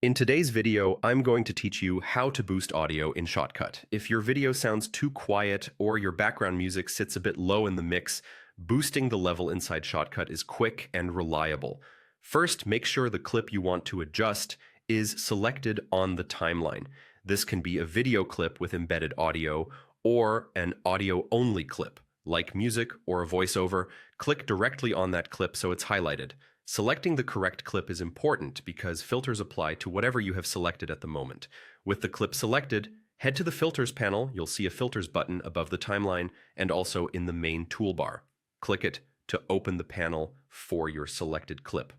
In today's video, I'm going to teach you how to boost audio in Shotcut. If your video sounds too quiet or your background music sits a bit low in the mix, boosting the level inside Shotcut is quick and reliable. First, make sure the clip you want to adjust is selected on the timeline. This can be a video clip with embedded audio or an audio-only clip, like music or a voiceover. Click directly on that clip so it's highlighted. Selecting the correct clip is important because filters apply to whatever you have selected at the moment. With the clip selected, head to the Filters panel. You'll see a Filters button above the timeline and also in the main toolbar. Click it to open the panel for your selected clip.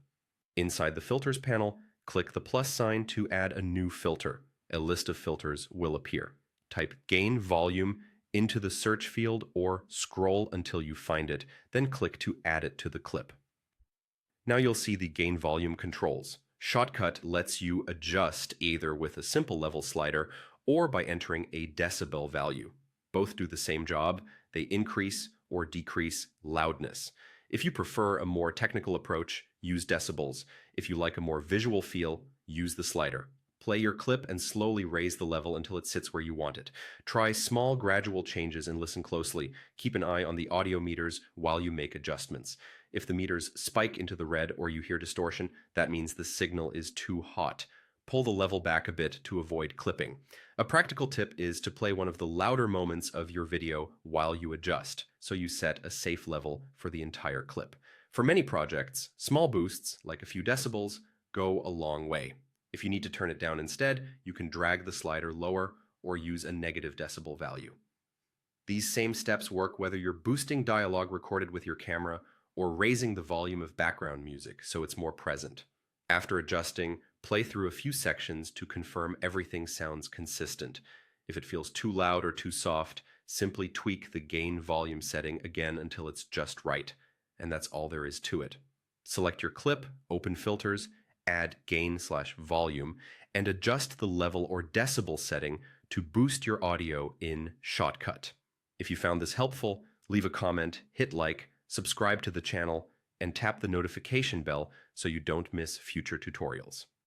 Inside the Filters panel, click the plus sign to add a new filter. A list of filters will appear. Type Gain Volume into the search field or scroll until you find it, then click to add it to the clip. Now you'll see the gain volume controls. Shotcut lets you adjust either with a simple level slider or by entering a decibel value. Both do the same job. They increase or decrease loudness. If you prefer a more technical approach, use decibels. If you like a more visual feel, use the slider. Play your clip and slowly raise the level until it sits where you want it. Try small, gradual changes and listen closely. Keep an eye on the audio meters while you make adjustments. If the meters spike into the red or you hear distortion, that means the signal is too hot. Pull the level back a bit to avoid clipping. A practical tip is to play one of the louder moments of your video while you adjust, so you set a safe level for the entire clip. For many projects, small boosts, like a few decibels, go a long way. If you need to turn it down instead, you can drag the slider lower or use a negative decibel value. These same steps work whether you're boosting dialogue recorded with your camera or raising the volume of background music so it's more present. After adjusting, play through a few sections to confirm everything sounds consistent. If it feels too loud or too soft, simply tweak the gain volume setting again until it's just right. And that's all there is to it. Select your clip, open filters, add gain/volume, and adjust the level or decibel setting to boost your audio in Shotcut. If you found this helpful, leave a comment, hit like, subscribe to the channel, and tap the notification bell so you don't miss future tutorials.